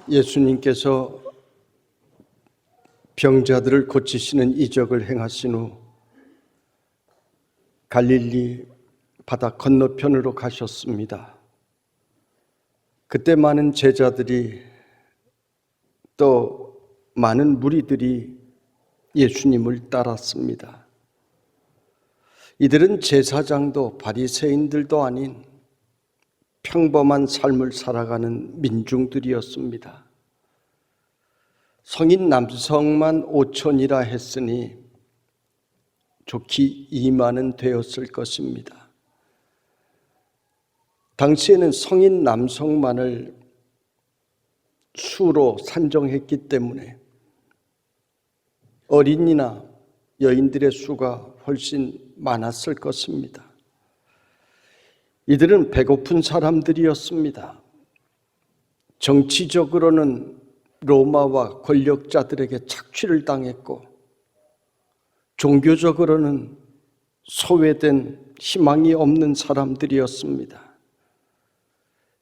예수님께서 병자들을 고치시는 이적을 행하신 후 갈릴리 바다 건너편으로 가셨습니다. 그때 많은 제자들이 또 많은 무리들이 예수님을 따랐습니다. 이들은 제사장도 바리새인들도 아닌 평범한 삶을 살아가는 민중들이었습니다. 성인 남성만 5천이라 했으니 좋기 2만은 되었을 것입니다. 당시에는 성인 남성만을 수로 산정했기 때문에 어린이나 여인들의 수가 훨씬 많았을 것입니다. 이들은 배고픈 사람들이었습니다. 정치적으로는 로마와 권력자들에게 착취를 당했고, 종교적으로는 소외된 희망이 없는 사람들이었습니다.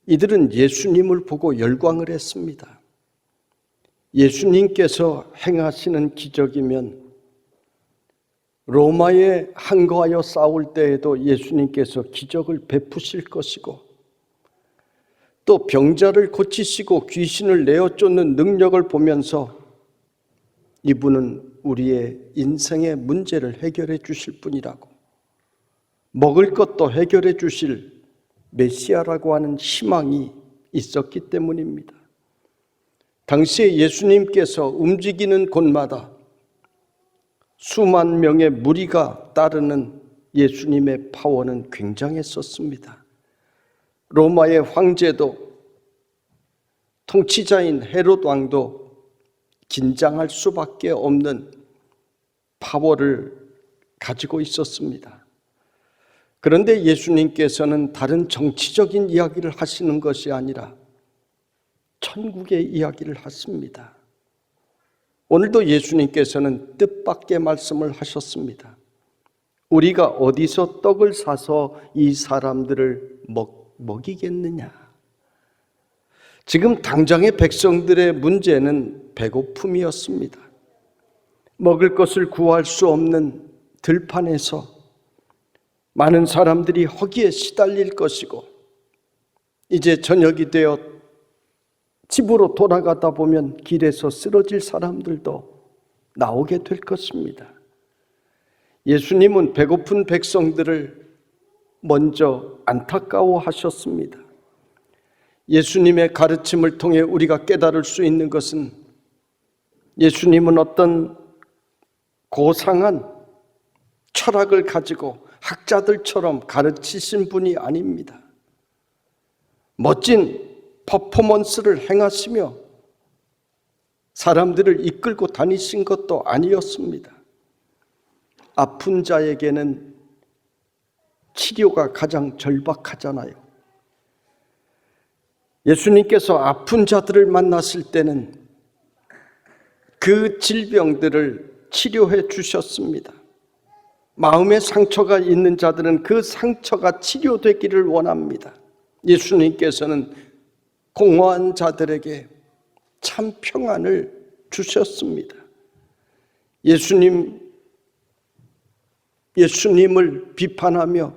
이들은 예수님을 보고 열광을 했습니다. 예수님께서 행하시는 기적이면 로마에 항거하여 싸울 때에도 예수님께서 기적을 베푸실 것이고, 또 병자를 고치시고 귀신을 내어 쫓는 능력을 보면서 이분은 우리의 인생의 문제를 해결해 주실 분이라고, 먹을 것도 해결해 주실 메시아라고 하는 희망이 있었기 때문입니다. 당시에 예수님께서 움직이는 곳마다 수만 명의 무리가 따르는 예수님의 파워는 굉장했었습니다. 로마의 황제도 통치자인 헤롯 왕도 긴장할 수밖에 없는 파워를 가지고 있었습니다. 그런데 예수님께서는 다른 정치적인 이야기를 하시는 것이 아니라 천국의 이야기를 하십니다. 오늘도 예수님께서는 뜻밖의 말씀을 하셨습니다. 우리가 어디서 떡을 사서 이 사람들을 먹이겠느냐? 지금 당장의 백성들의 문제는 배고픔이었습니다. 먹을 것을 구할 수 없는 들판에서 많은 사람들이 허기에 시달릴 것이고, 이제 저녁이 되어 집으로 돌아가다 보면 길에서 쓰러질 사람들도 나오게 될 것입니다. 예수님은 배고픈 백성들을 먼저 안타까워하셨습니다. 예수님의 가르침을 통해 우리가 깨달을 수 있는 것은, 예수님은 어떤 고상한 철학을 가지고 학자들처럼 가르치신 분이 아닙니다. 멋진 퍼포먼스를 행하시며 사람들을 이끌고 다니신 것도 아니었습니다. 아픈 자에게는 치료가 가장 절박하잖아요. 예수님께서 아픈 자들을 만났을 때는 그 질병들을 치료해 주셨습니다. 마음의 상처가 있는 자들은 그 상처가 치료되기를 원합니다. 예수님께서는 공허한 자들에게 참 평안을 주셨습니다. 예수님을 비판하며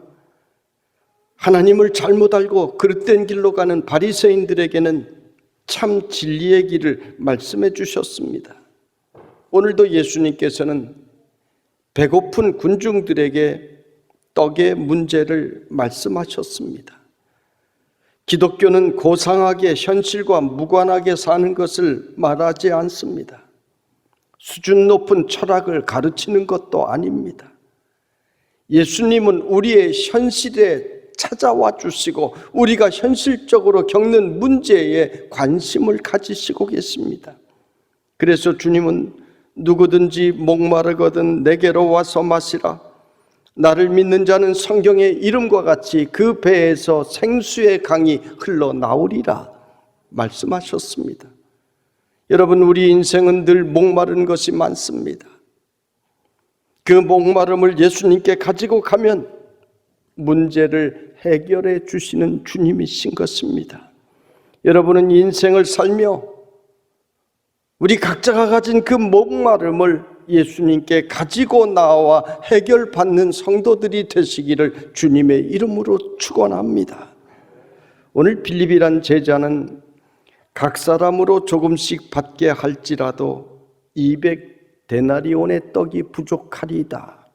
하나님을 잘못 알고 그릇된 길로 가는 바리새인들에게는 참 진리의 길을 말씀해 주셨습니다. 오늘도 예수님께서는 배고픈 군중들에게 떡의 문제를 말씀하셨습니다. 기독교는 고상하게 현실과 무관하게 사는 것을 말하지 않습니다. 수준 높은 철학을 가르치는 것도 아닙니다. 예수님은 우리의 현실에 찾아와 주시고 우리가 현실적으로 겪는 문제에 관심을 가지시고 계십니다. 그래서 주님은 누구든지 목마르거든 내게로 와서 마시라. 나를 믿는 자는 성경의 이름과 같이 그 배에서 생수의 강이 흘러나오리라 말씀하셨습니다. 여러분, 우리 인생은 늘 목마른 것이 많습니다. 그 목마름을 예수님께 가지고 가면 문제를 해결해 주시는 주님이신 것입니다. 여러분은 인생을 살며 우리 각자가 가진 그 목마름을 예수님께 가지고 나와 해결받는 성도들이 되시기를 주님의 이름으로 축원합니다. 오늘 빌립이란 제자는 각 사람으로 조금씩 받게 할지라도 200데나리온의 떡이 부족하리이다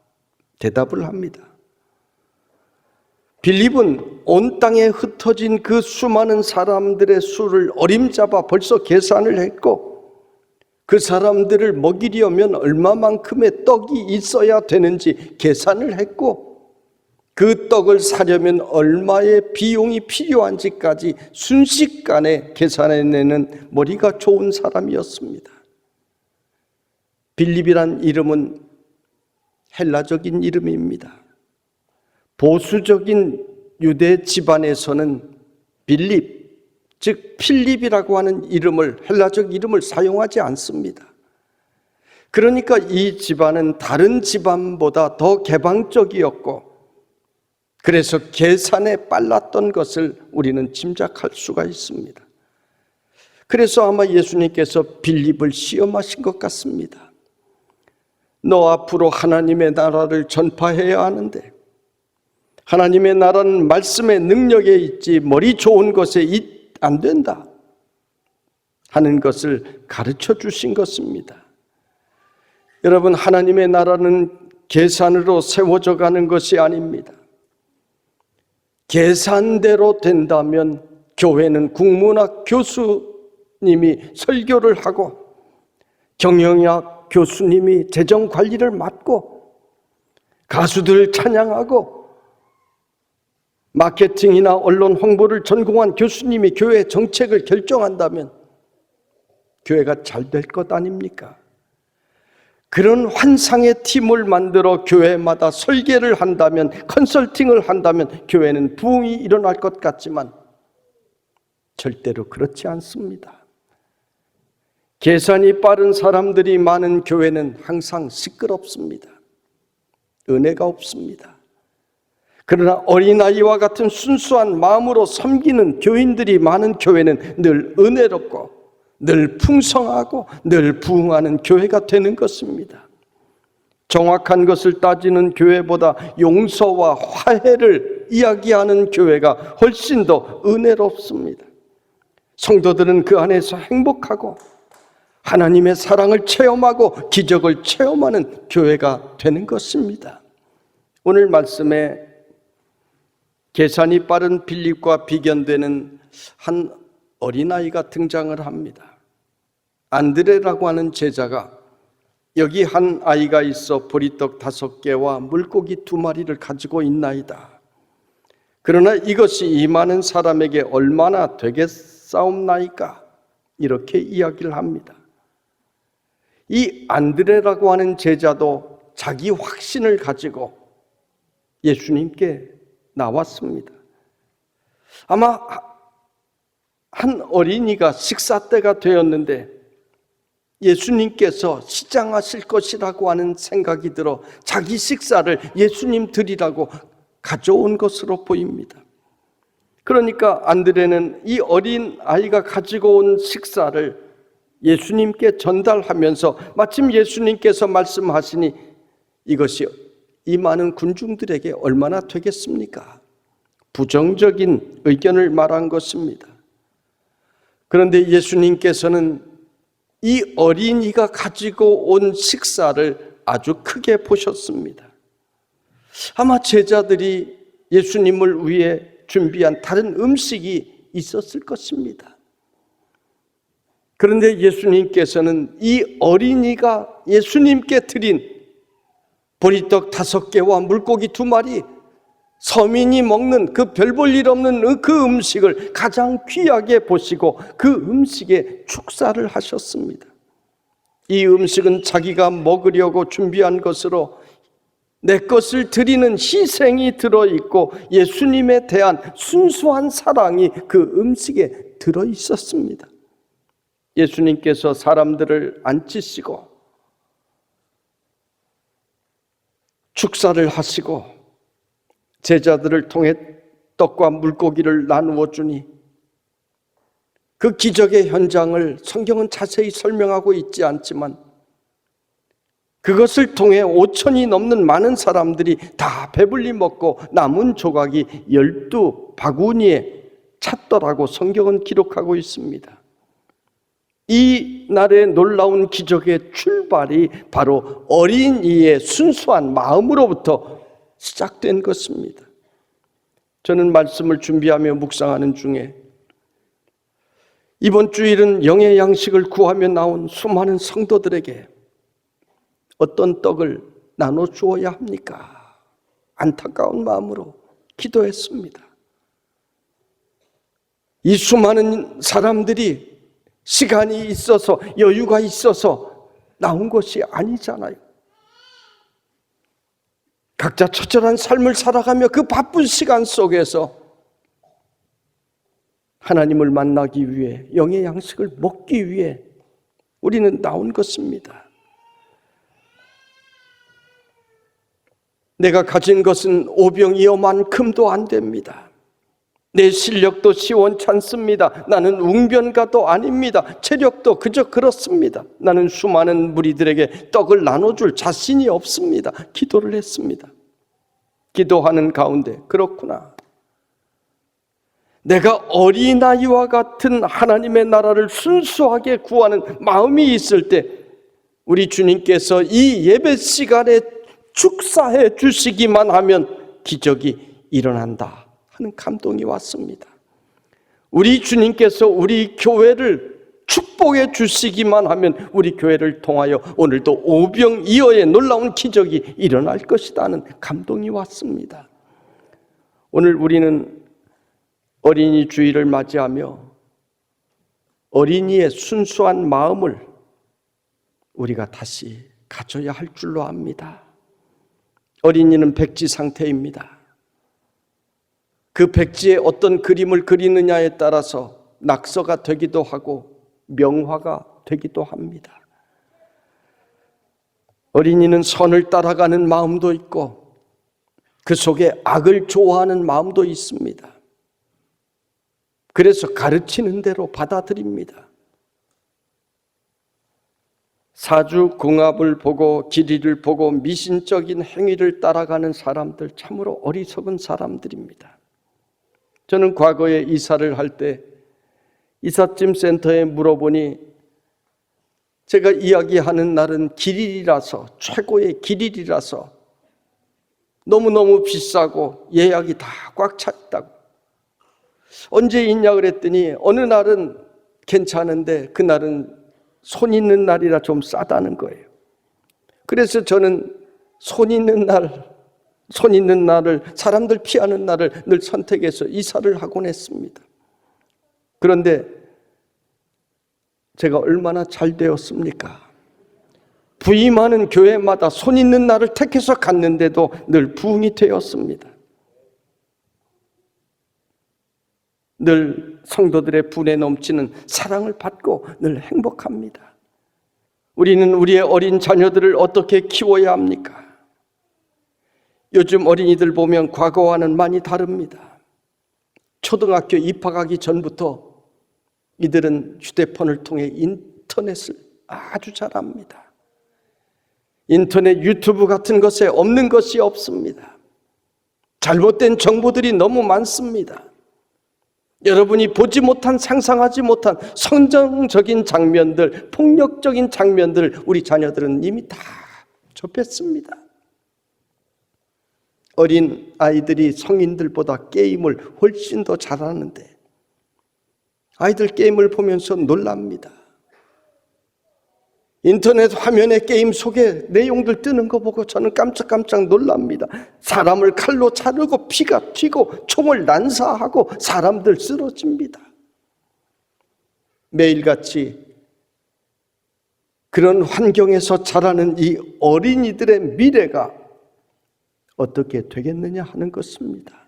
대답을 합니다. 빌립은 온 땅에 흩어진 그 수많은 사람들의 수를 어림잡아 벌써 계산을 했고, 그 사람들을 먹이려면 얼마만큼의 떡이 있어야 되는지 계산을 했고, 그 떡을 사려면 얼마의 비용이 필요한지까지 순식간에 계산해내는 머리가 좋은 사람이었습니다. 빌립이란 이름은 헬라적인 이름입니다. 보수적인 유대 집안에서는 빌립, 즉 필립이라고 하는 이름을, 헬라적 이름을 사용하지 않습니다. 그러니까 이 집안은 다른 집안보다 더 개방적이었고, 그래서 계산에 빨랐던 것을 우리는 짐작할 수가 있습니다. 그래서 아마 예수님께서 빌립을 시험하신 것 같습니다. 너 앞으로 하나님의 나라를 전파해야 하는데, 하나님의 나라는 말씀의 능력에 있지 머리 좋은 것에 안 된다 하는 것을 가르쳐 주신 것입니다. 여러분, 하나님의 나라는 계산으로 세워져 가는 것이 아닙니다. 계산대로 된다면 교회는 국문학 교수님이 설교를 하고 경영학 교수님이 재정 관리를 맡고 가수들 찬양하고 마케팅이나 언론 홍보를 전공한 교수님이 교회 정책을 결정한다면 교회가 잘 될 것 아닙니까? 그런 환상의 팀을 만들어 교회마다 설계를 한다면, 컨설팅을 한다면 교회는 부흥이 일어날 것 같지만 절대로 그렇지 않습니다. 계산이 빠른 사람들이 많은 교회는 항상 시끄럽습니다. 은혜가 없습니다. 그러나 어린아이와 같은 순수한 마음으로 섬기는 교인들이 많은 교회는 늘 은혜롭고 늘 풍성하고 늘 부흥하는 교회가 되는 것입니다. 정확한 것을 따지는 교회보다 용서와 화해를 이야기하는 교회가 훨씬 더 은혜롭습니다. 성도들은 그 안에서 행복하고 하나님의 사랑을 체험하고 기적을 체험하는 교회가 되는 것입니다. 오늘 말씀에 계산이 빠른 빌립과 비견되는 한 어린아이가 등장을 합니다. 안드레라고 하는 제자가 여기 한 아이가 있어 보리떡 5개와 물고기 2마리를 가지고 있나이다. 그러나 이것이 이 많은 사람에게 얼마나 되겠사옵나이까? 이렇게 이야기를 합니다. 이 안드레라고 하는 제자도 자기 확신을 가지고 예수님께 나왔습니다. 아마 한 어린이가 식사 때가 되었는데 예수님께서 시장하실 것이라고 하는 생각이 들어 자기 식사를 예수님 드리라고 가져온 것으로 보입니다. 그러니까 안드레는 이 어린 아이가 가지고 온 식사를 예수님께 전달하면서 마침 예수님께서 말씀하시니 이것이 이 많은 군중들에게 얼마나 되겠습니까? 부정적인 의견을 말한 것입니다. 그런데 예수님께서는 이 어린이가 가지고 온 식사를 아주 크게 보셨습니다. 아마 제자들이 예수님을 위해 준비한 다른 음식이 있었을 것입니다. 그런데 예수님께서는 이 어린이가 예수님께 드린 보리떡 5개와 물고기 2마리, 서민이 먹는 그 별 볼 일 없는 그 음식을 가장 귀하게 보시고 그 음식에 축사를 하셨습니다. 이 음식은 자기가 먹으려고 준비한 것으로 내 것을 드리는 희생이 들어있고 예수님에 대한 순수한 사랑이 그 음식에 들어있었습니다. 예수님께서 사람들을 앉히시고 축사를 하시고 제자들을 통해 떡과 물고기를 나누어 주니 그 기적의 현장을 성경은 자세히 설명하고 있지 않지만 그것을 통해 5천이 넘는 많은 사람들이 다 배불리 먹고 남은 조각이 12바구니에 찼더라고 성경은 기록하고 있습니다. 이 날의 놀라운 기적의 출발이 바로 어린이의 순수한 마음으로부터 시작된 것입니다. 저는 말씀을 준비하며 묵상하는 중에 이번 주일은 영의 양식을 구하며 나온 수많은 성도들에게 어떤 떡을 나눠 주어야 합니까? 안타까운 마음으로 기도했습니다. 이 수많은 사람들이 시간이 있어서 여유가 있어서 나온 것이 아니잖아요. 각자 처절한 삶을 살아가며 그 바쁜 시간 속에서 하나님을 만나기 위해 영의 양식을 먹기 위해 우리는 나온 것입니다. 내가 가진 것은 오병이어만큼도 안 됩니다. 내 실력도 시원찮습니다. 나는 웅변가도 아닙니다. 체력도 그저 그렇습니다. 나는 수많은 무리들에게 떡을 나눠줄 자신이 없습니다. 기도를 했습니다. 기도하는 가운데 그렇구나. 내가 어린아이와 같은 하나님의 나라를 순수하게 구하는 마음이 있을 때 우리 주님께서 이 예배 시간에 축사해 주시기만 하면 기적이 일어난다 하는 감동이 왔습니다. 우리 주님께서 우리 교회를 축복해 주시기만 하면 우리 교회를 통하여 오늘도 오병이어의 놀라운 기적이 일어날 것이다 하는 감동이 왔습니다. 오늘 우리는 어린이 주일을 맞이하며 어린이의 순수한 마음을 우리가 다시 가져야 할 줄로 압니다. 어린이는 백지 상태입니다. 그 백지에 어떤 그림을 그리느냐에 따라서 낙서가 되기도 하고 명화가 되기도 합니다. 어린이는 선을 따라가는 마음도 있고 그 속에 악을 좋아하는 마음도 있습니다. 그래서 가르치는 대로 받아들입니다. 사주궁합을 보고 길이를 보고 미신적인 행위를 따라가는 사람들 참으로 어리석은 사람들입니다. 저는 과거에 이사를 할 때 이삿짐 센터에 물어보니 제가 이야기하는 날은 길일이라서 최고의 길일이라서 너무너무 비싸고 예약이 다 꽉 차 있다고. 언제 있냐 그랬더니 어느 날은 괜찮은데 그날은 손 있는 날이라 좀 싸다는 거예요. 그래서 저는 손 있는 날을 사람들 피하는 날을 늘 선택해서 이사를 하곤 했습니다. 그런데 제가 얼마나 잘 되었습니까? 부임하는 교회마다 손 있는 날을 택해서 갔는데도 늘 부흥이 되었습니다. 늘 성도들의 분에 넘치는 사랑을 받고 늘 행복합니다. 우리는 우리의 어린 자녀들을 어떻게 키워야 합니까? 요즘 어린이들 보면 과거와는 많이 다릅니다. 초등학교 입학하기 전부터 이들은 휴대폰을 통해 인터넷을 아주 잘합니다. 인터넷 유튜브 같은 것에 없는 것이 없습니다. 잘못된 정보들이 너무 많습니다. 여러분이 보지 못한 상상하지 못한 성정적인 장면들, 폭력적인 장면들을 우리 자녀들은 이미 다 접했습니다. 어린 아이들이 성인들보다 게임을 훨씬 더 잘하는데 아이들 게임을 보면서 놀랍니다. 인터넷 화면에 게임 속에 내용들 뜨는 거 보고 저는 깜짝깜짝 놀랍니다. 사람을 칼로 자르고 피가 튀고 총을 난사하고 사람들 쓰러집니다. 매일같이 그런 환경에서 자라는 이 어린이들의 미래가 어떻게 되겠느냐 하는 것입니다.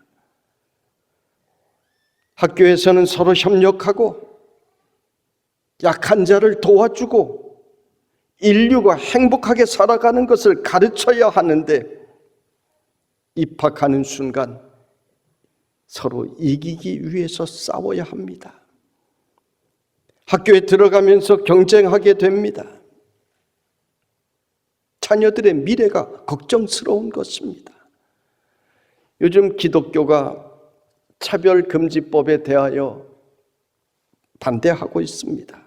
학교에서는 서로 협력하고 약한 자를 도와주고 인류가 행복하게 살아가는 것을 가르쳐야 하는데 입학하는 순간 서로 이기기 위해서 싸워야 합니다. 학교에 들어가면서 경쟁하게 됩니다. 자녀들의 미래가 걱정스러운 것입니다. 요즘 기독교가 차별금지법에 대하여 반대하고 있습니다.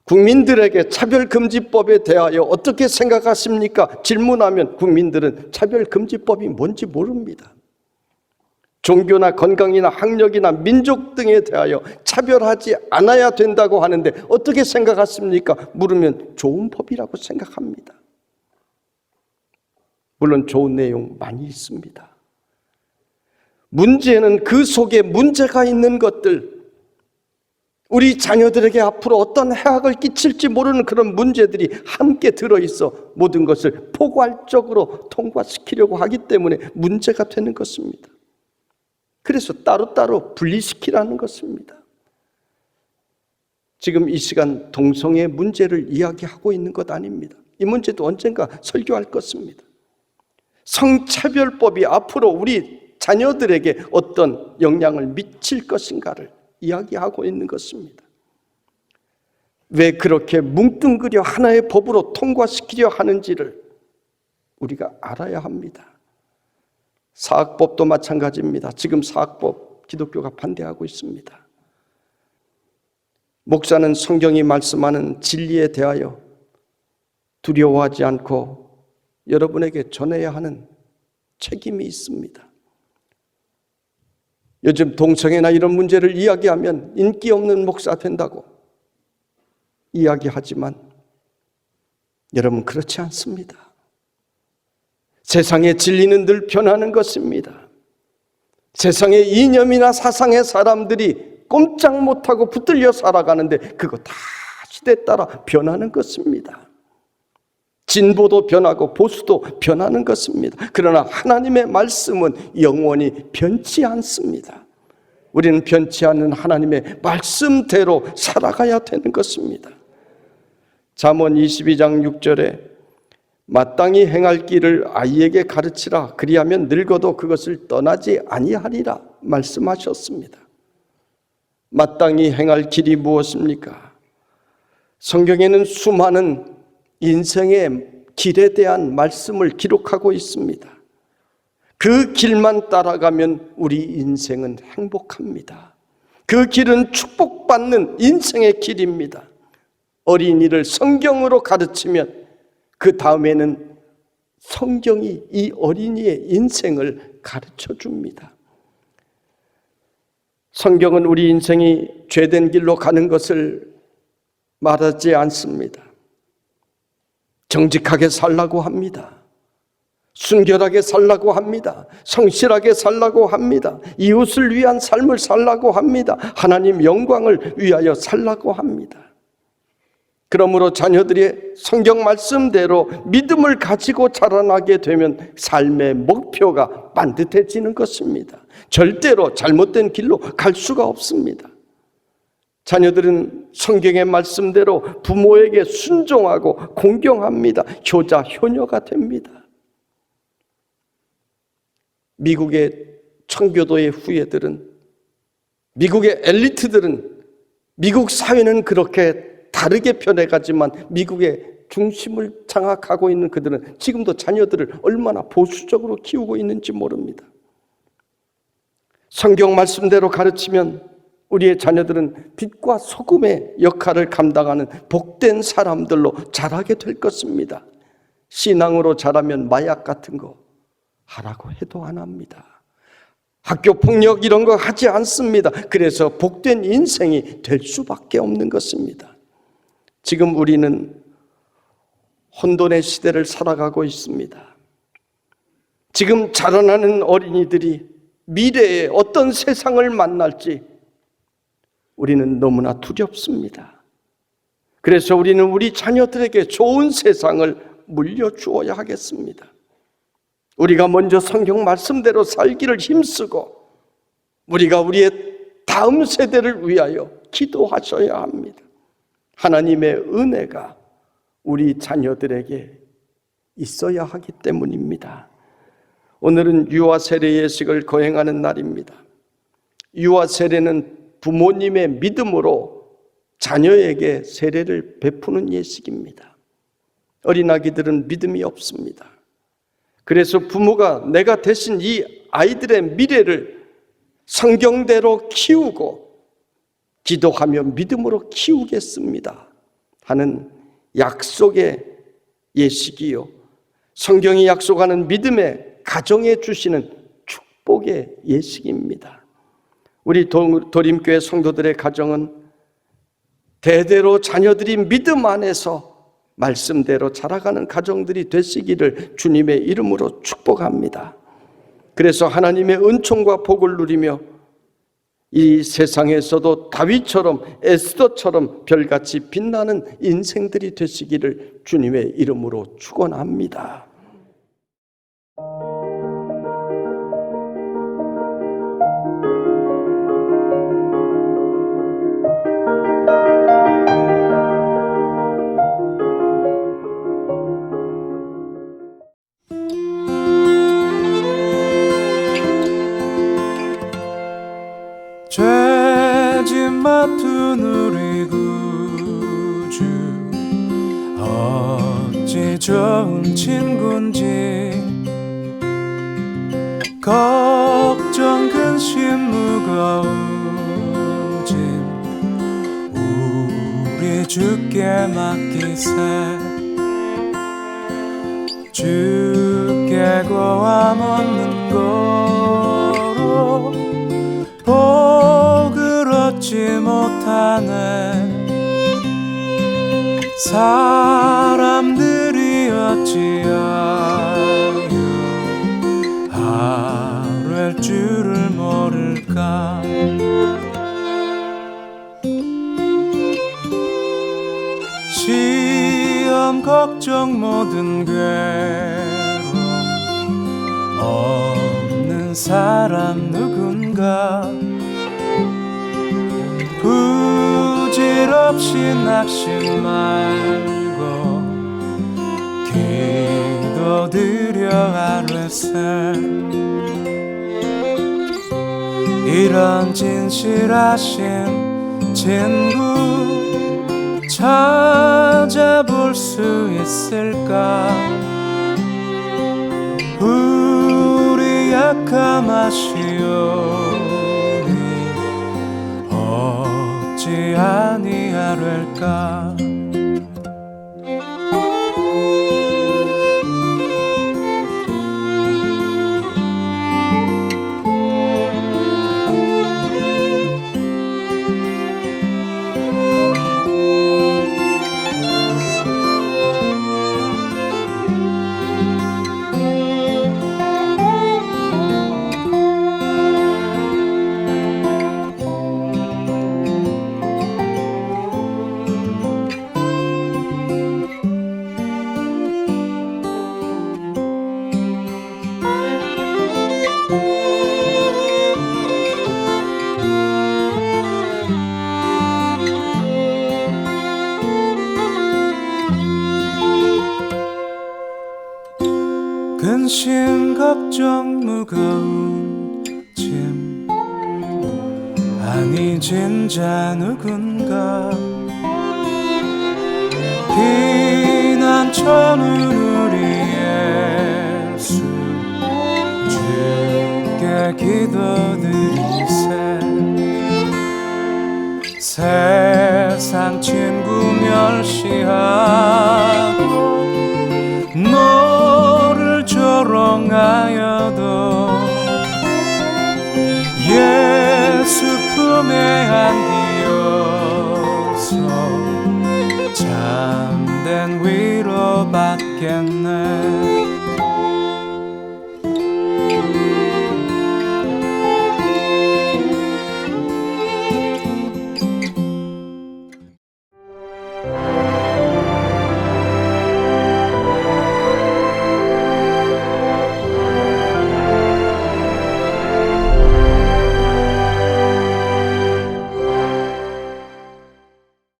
국민들에게 차별금지법에 대하여 어떻게 생각하십니까? 질문하면 국민들은 차별금지법이 뭔지 모릅니다. 종교나 건강이나 학력이나 민족 등에 대하여 차별하지 않아야 된다고 하는데 어떻게 생각하십니까? 물으면 좋은 법이라고 생각합니다. 물론 좋은 내용 많이 있습니다. 문제는 그 속에 문제가 있는 것들, 우리 자녀들에게 앞으로 어떤 해악을 끼칠지 모르는 그런 문제들이 함께 들어있어 모든 것을 포괄적으로 통과시키려고 하기 때문에 문제가 되는 것입니다. 그래서 따로따로 분리시키라는 것입니다. 지금 이 시간 동성애 문제를 이야기하고 있는 것 아닙니다. 이 문제도 언젠가 설교할 것입니다. 성차별법이 앞으로 우리 자녀들에게 어떤 영향을 미칠 것인가를 이야기하고 있는 것입니다. 왜 그렇게 뭉뚱그려 하나의 법으로 통과시키려 하는지를 우리가 알아야 합니다. 사학법도 마찬가지입니다. 지금 사학법 기독교가 반대하고 있습니다. 목사는 성경이 말씀하는 진리에 대하여 두려워하지 않고 여러분에게 전해야 하는 책임이 있습니다. 요즘 동성애나 이런 문제를 이야기하면 인기 없는 목사 된다고 이야기하지만 여러분 그렇지 않습니다. 세상의 진리는 늘 변하는 것입니다. 세상의 이념이나 사상의 사람들이 꼼짝 못하고 붙들려 살아가는데 그거 다 시대에 따라 변하는 것입니다. 진보도 변하고 보수도 변하는 것입니다. 그러나 하나님의 말씀은 영원히 변치 않습니다. 우리는 변치 않는 하나님의 말씀대로 살아가야 되는 것입니다. 잠언 22장 6절에 마땅히 행할 길을 아이에게 가르치라. 그리하면 늙어도 그것을 떠나지 아니하리라 말씀하셨습니다. 마땅히 행할 길이 무엇입니까? 성경에는 수많은 인생의 길에 대한 말씀을 기록하고 있습니다. 그 길만 따라가면 우리 인생은 행복합니다. 그 길은 축복받는 인생의 길입니다. 어린이를 성경으로 가르치면 그 다음에는 성경이 이 어린이의 인생을 가르쳐 줍니다. 성경은 우리 인생이 죄된 길로 가는 것을 말하지 않습니다. 정직하게 살라고 합니다. 순결하게 살라고 합니다. 성실하게 살라고 합니다. 이웃을 위한 삶을 살라고 합니다. 하나님 영광을 위하여 살라고 합니다. 그러므로 자녀들이 성경 말씀대로 믿음을 가지고 자라나게 되면 삶의 목표가 반듯해지는 것입니다. 절대로 잘못된 길로 갈 수가 없습니다. 자녀들은 성경의 말씀대로 부모에게 순종하고 공경합니다. 효자, 효녀가 됩니다. 미국의 청교도의 후예들은, 미국의 엘리트들은, 미국 사회는 그렇게 다르게 변해가지만 미국의 중심을 장악하고 있는 그들은 지금도 자녀들을 얼마나 보수적으로 키우고 있는지 모릅니다. 성경 말씀대로 가르치면 우리의 자녀들은 빛과 소금의 역할을 감당하는 복된 사람들로 자라게 될 것입니다. 신앙으로 자라면 마약 같은 거 하라고 해도 안 합니다. 학교 폭력 이런 거 하지 않습니다. 그래서 복된 인생이 될 수밖에 없는 것입니다. 지금 우리는 혼돈의 시대를 살아가고 있습니다. 지금 자라나는 어린이들이 미래에 어떤 세상을 만날지 우리는 너무나 두렵습니다. 그래서 우리는 우리 자녀들에게 좋은 세상을 물려주어야 하겠습니다. 우리가 먼저 성경 말씀대로 살기를 힘쓰고 우리가 우리의 다음 세대를 위하여 기도하셔야 합니다. 하나님의 은혜가 우리 자녀들에게 있어야 하기 때문입니다. 오늘은 유아 세례 예식을 거행하는 날입니다. 유아 세례는 부모님의 믿음으로 자녀에게 세례를 베푸는 예식입니다. 어린아기들은 믿음이 없습니다. 그래서 부모가 내가 대신 이 아이들의 미래를 성경대로 키우고 기도하며 믿음으로 키우겠습니다 하는 약속의 예식이요, 성경이 약속하는 믿음의 가정에 주시는 축복의 예식입니다. 우리 도림교회 성도들의 가정은 대대로 자녀들이 믿음 안에서 말씀대로 자라가는 가정들이 되시기를 주님의 이름으로 축복합니다. 그래서 하나님의 은총과 복을 누리며 이 세상에서도 다윗처럼 에스더처럼 별같이 빛나는 인생들이 되시기를 주님의 이름으로 축원합니다. 죄짐 맡은 우리 구주 어찌 좋은 친군지 걱정 근심 무거운 짐 우리 주께 맡기세 주께 고함 얻는 거로 복을 얻지 못하네 사람들이 어찌하여 하루할 줄을 모를까 시험 걱정 모든 괴로움 없는 사람 누군가 부질없이 낙심 말고 기도드려 하루새 이런 진실하신 친구 찾아볼 수 있을까 우리 약함 아시오니 어찌 아니하랄까 근심 걱정 무거운 짐 아니 진자 누군가 피난처는 우리 예수 주께 기도드리세 세상 친구 멸시하고 너를 조롱하여도 예수 품에 안기어서 참된 위로 받겠네